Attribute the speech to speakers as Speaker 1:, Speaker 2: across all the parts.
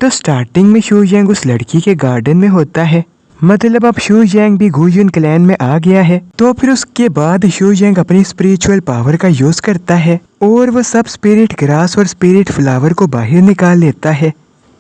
Speaker 1: तो स्टार्टिंग में शू यांग उस लड़की के गार्डन में होता है, मतलब अब शू यांग भी गुयुन क्लैन में आ गया है। तो फिर उसके बाद शू यांग अपनी स्पिरिचुअल पावर का यूज करता है और वो सब स्पिरिट ग्रास और स्पिरिट फ्लावर को बाहर निकाल लेता है।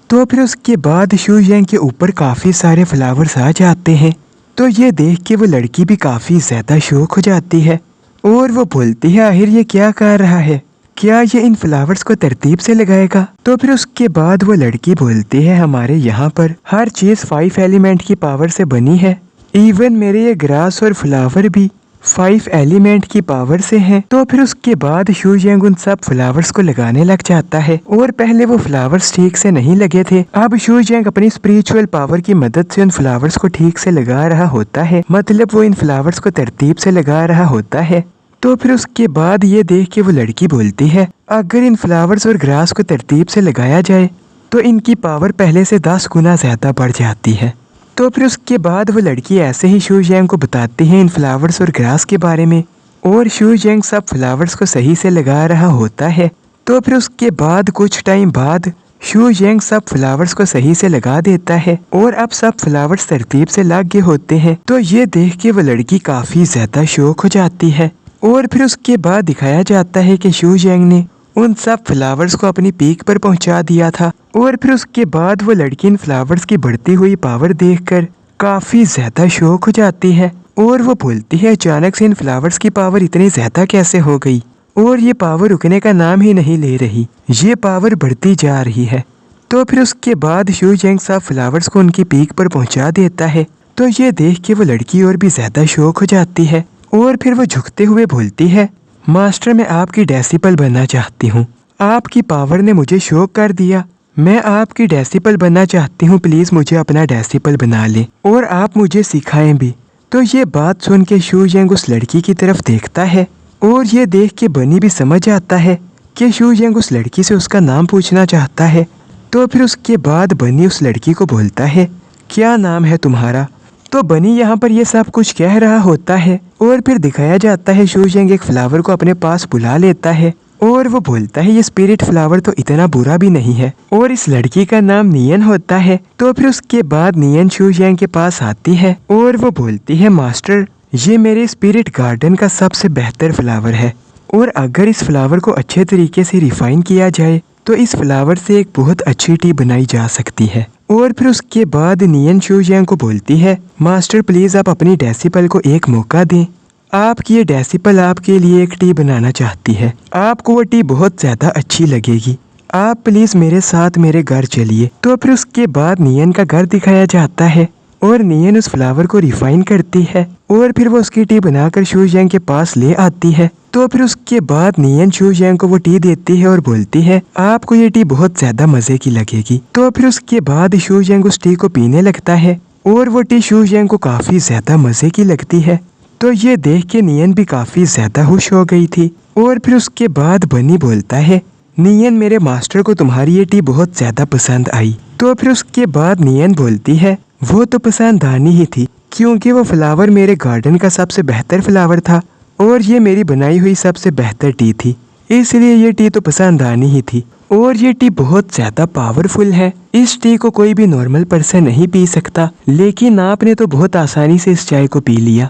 Speaker 1: तो फिर उसके बाद शू यांग के ऊपर काफी सारे फ्लावर्स आ जाते हैं। तो ये देख के वो लड़की भी काफी ज्यादा शॉक हो जाती है और वो बोलती है आखिर ये क्या कर रहा है, क्या ये इन फ्लावर्स को तरतीब से लगाएगा। तो फिर उसके बाद वो लड़की बोलती है हमारे यहाँ पर हर चीज 5 एलिमेंट की पावर से बनी है, इवन मेरे ये ग्रास और फ्लावर भी 5 एलिमेंट की पावर से हैं। तो फिर उसके बाद शू यांग उन सब फ्लावर्स को लगाने लग जाता है और पहले वो फ्लावर्स ठीक से नहीं लगे थे। अब शू यांग अपनी स्पिरिचुअल पावर की मदद से उन फ्लावर्स को ठीक से लगा रहा होता है, मतलब वो इन फ्लावर्स को तरतीब से लगा रहा होता है। तो फिर उसके बाद ये देख के वो लड़की बोलती है अगर इन फ्लावर्स और ग्रास को तरतीब से लगाया जाए तो इनकी पावर पहले से 10 गुना ज्यादा बढ़ जाती है। तो फिर उसके बाद वो लड़की ऐसे ही शू यांग को बताती है इन फ्लावर्स और ग्रास के बारे में और शू यांग सब फ्लावर्स को सही से लगा रहा होता है। तो फिर उसके बाद कुछ टाइम बाद शू यांग सब फ्लावर्स को सही से लगा देता है और अब सब फ्लावर्स तरतीब से लग गए होते हैं। तो ये देख के वो लड़की काफी ज्यादा शॉक हो जाती है और फिर उसके बाद दिखाया जाता है कि शू यांग ने उन सब फ्लावर्स को अपनी पीक पर पहुंचा दिया था और फिर उसके बाद वो लड़की इन फ्लावर्स की बढ़ती हुई पावर देखकर काफी ज्यादा शॉक हो जाती है और वो बोलती है अचानक से इन फ्लावर्स की पावर इतनी ज्यादा कैसे हो गई और ये पावर रुकने का नाम ही नहीं ले रही, ये पावर बढ़ती जा रही है। तो फिर उसके बाद शू यांग सब फ्लावर्स को उनकी पीक पर पहुंचा देता है। तो ये देख के वो लड़की और भी ज्यादा शॉक हो जाती है और फिर वो झुकते हुए बोलती है मास्टर मैं आपकी डेसिपल बनना चाहती हूँ, आपकी पावर ने मुझे शॉक कर दिया, मैं आपकी डेसिपल बनना चाहती हूँ, प्लीज मुझे अपना डेसिपल बना ले और आप मुझे सिखाएं भी। तो ये बात सुन के शू यांग उस लड़की की तरफ देखता है और ये देख के बनी भी समझ आता है कि शू यांग उस लड़की से उसका नाम पूछना चाहता है। तो फिर उसके बाद बनी उस लड़की को बोलता है क्या नाम है तुम्हारा। तो बनी यहाँ पर ये सब कुछ कह रहा होता है और फिर दिखाया जाता है शू यांग एक फ्लावर को अपने पास बुला लेता है और वो बोलता है ये स्पिरिट फ्लावर तो इतना बुरा भी नहीं है और इस लड़की का नाम नियन होता है। तो फिर उसके बाद नियन शू यांग के पास आती है और वो बोलती है मास्टर ये मेरे स्पिरिट गार्डन का सबसे बेहतर फ्लावर है और अगर इस फ्लावर को अच्छे तरीके से रिफाइन किया जाए तो इस फ्लावर से एक बहुत अच्छी टी बनाई जा सकती है। और फिर उसके बाद नियन शू यांग को बोलती है मास्टर प्लीज आप अपनी डेसिपल को एक मौका दें, आपकी ये डेसिपल आपके लिए एक टी बनाना चाहती है, आपको वो टी बहुत ज्यादा अच्छी लगेगी, आप प्लीज मेरे साथ मेरे घर चलिए। तो फिर उसके बाद नियन का घर दिखाया जाता है और नियन उस फ्लावर को रिफाइन करती है और फिर वो उसकी टी बनाकर शू यांग के पास ले आती है। तो फिर उसके बाद नियन शू यांग को वो टी देती है और बोलती है आपको ये टी बहुत ज्यादा मजे की लगेगी। तो फिर उसके बाद शू यांग उस टी को पीने लगता है और वो टी शू यांग को काफी ज्यादा मजे की लगती है। तो ये देख के नियन भी काफी ज्यादा खुश हो गई थी और फिर उसके बाद बनी बोलता है नियन मेरे मास्टर को तुम्हारी ये टी बहुत ज्यादा पसंद आई। तो फिर उसके बाद नियन बोलती है वो तो पसंद आनी ही थी क्योंकि वो फ्लावर मेरे गार्डन का सबसे बेहतर फ्लावर था और ये मेरी बनाई हुई सबसे बेहतर टी थी, इसलिए ये टी तो पसंद आनी ही थी और ये टी बहुत ज्यादा पावरफुल है, इस टी को कोई भी नॉर्मल पर्सन नहीं पी सकता, लेकिन आपने तो बहुत आसानी से इस चाय को पी लिया।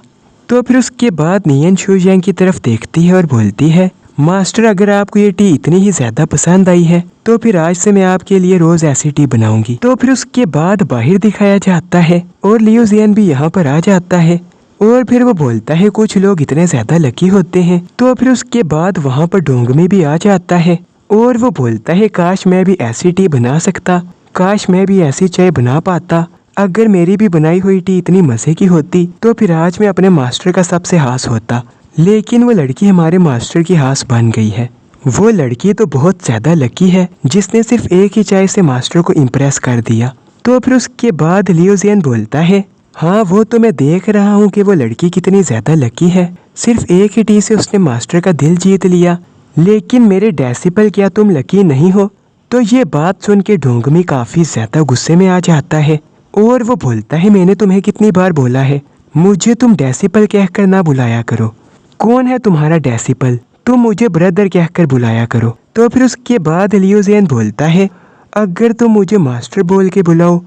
Speaker 1: तो फिर उसके बाद नियन शू यांग की तरफ देखती है और बोलती है मास्टर अगर आपको ये टी इतनी ही ज्यादा पसंद आई है तो फिर आज से मैं आपके लिए रोज ऐसी टी बनाऊंगी। तो फिर उसके बाद बाहर दिखाया जाता है और लियो जियन भी यहाँ पर आ जाता है और फिर वो बोलता है कुछ लोग इतने ज्यादा लकी होते हैं। तो फिर उसके बाद वहाँ पर डोंगमी भी आ जाता है और वो बोलता है काश मैं भी ऐसी टी बना सकता, काश मैं भी ऐसी चाय बना पाता, अगर मेरी भी बनाई हुई टी इतनी मजे की होती तो फिर आज मैं अपने मास्टर का सबसे हास होता। लेकिन वो लड़की हमारे मास्टर की हास बन गई है, वो लड़की तो बहुत ज्यादा लकी है जिसने सिर्फ एक ही चाय से मास्टर को इम्प्रेस कर दिया। तो फिर उसके बाद लियो जियन बोलता है हाँ वो तो मैं देख रहा हूँ कि वो लड़की कितनी ज्यादा लकी है, सिर्फ एक ही टी से उसने मास्टर का दिल जीत लिया, लेकिन मेरे डेसिपल क्या तुम लकी नहीं हो। तो ये बात सुन के डोंगमी काफी ज्यादा गुस्से में आ जाता है और वो बोलता है मैंने तुम्हें कितनी बार बोला है मुझे तुम डेसिपल कहकर ना बुलाया करो, कौन है तुम्हारा डेसिपल, तुम मुझे ब्रदर कहकर बुलाया करो। तो फिर उसके बाद लियो जियन बोलता है अगर तुम मुझे मास्टर बोल के बुलाओ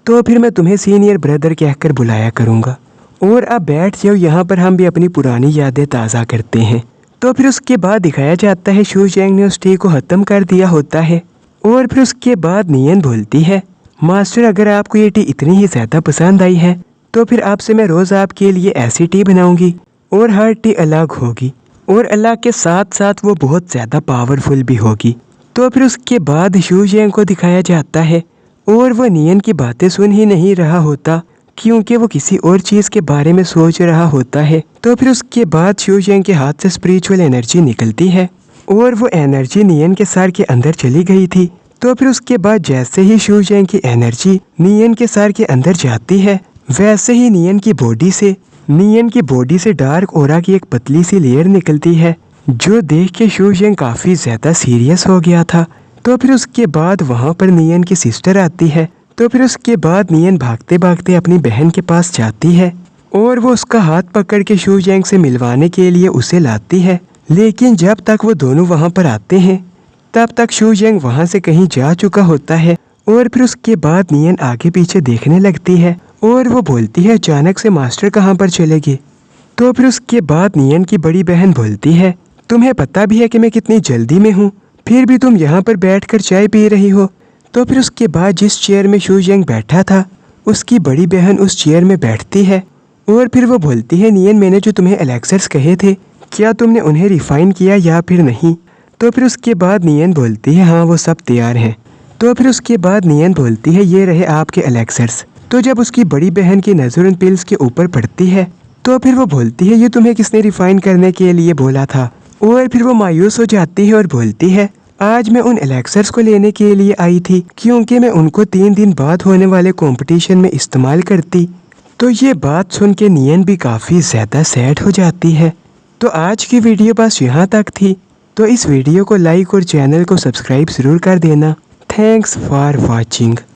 Speaker 1: तो फिर मैं तुम्हें सीनियर ब्रदर कहकर बुलाया करूँगा। और अब बैठ जाओ, यहाँ पर हम भी अपनी पुरानी यादें ताज़ा करते हैं। तो फिर उसके बाद दिखाया जाता है शू जैंग ने उस टी को ख़त्म कर दिया होता है। और फिर उसके बाद नियन बोलती है, मास्टर अगर आपको ये टी इतनी ही ज़्यादा पसंद आई है तो फिर आपसे मैं रोज़ आपके लिए ऐसी टी बनाऊंगी और हर टी अलग होगी और अलग के साथ साथ वो बहुत ज़्यादा पावरफुल भी होगी। तो फिर उसके बाद शू जैंग को दिखाया जाता है और वो नियन की बातें सुन ही नहीं रहा होता क्योंकि वो किसी और चीज़ के बारे में सोच रहा होता है। तो फिर उसके बाद शू जैंग के हाथ से स्पिरिचुअल एनर्जी निकलती है और वो एनर्जी नियन के सर के अंदर चली गई थी। तो फिर उसके बाद जैसे ही शू जैंग की एनर्जी नियन के सर के अंदर जाती है वैसे ही नियन की बॉडी से डार्क ओरा की एक पतली सी लेयर निकलती है, जो देख के शू जैंग काफ़ी ज़्यादा सीरियस हो गया था। तो फिर उसके बाद वहाँ पर नियन की सिस्टर आती है। तो फिर उसके बाद नियन भागते भागते अपनी बहन के पास जाती है और वो उसका हाथ पकड़ के शू जैंग से मिलवाने के लिए उसे लाती है। लेकिन जब तक वो दोनों वहाँ पर आते हैं तब तक शू जैंग वहाँ से कहीं जा चुका होता है। और फिर उसके बाद नियन आगे पीछे देखने लगती है और वो बोलती है, अचानक से मास्टर कहाँ पर चले गए। तो फिर उसके बाद नियन की बड़ी बहन बोलती है, तुम्हें पता भी है कि मैं कितनी जल्दी में हूँ, फिर भी तुम यहाँ पर बैठकर चाय पी रही हो। तो फिर उसके बाद जिस चेयर में शू जैंग बैठा था उसकी बड़ी बहन उस चेयर में बैठती है और फिर वो बोलती है, नियन मैंने जो तुम्हें एलेक्सर्स कहे थे क्या तुमने उन्हें रिफाइन किया या फिर नहीं। तो फिर उसके बाद नियन बोलती है, हाँ वो सब तैयार हैं। तो फिर उसके बाद नियन बोलती है, ये रहे आपके एलेक्सर्स। तो जब उसकी बड़ी बहन की नज़र उन पिल्स के ऊपर पड़ती है तो फिर वो बोलती है, ये तुम्हें किसने रिफाइन करने के लिए बोला था। और फिर वो मायूस हो जाती है और बोलती है, आज मैं उन एलेक्सर्स को लेने के लिए आई थी क्योंकि मैं उनको 3 दिन बाद होने वाले कंपटीशन में इस्तेमाल करती। तो ये बात सुन के नियन भी काफ़ी ज़्यादा सैड हो जाती है। तो आज की वीडियो बस यहाँ तक थी। तो इस वीडियो को लाइक और चैनल को सब्सक्राइब ज़रूर कर देना। Thanks for watching.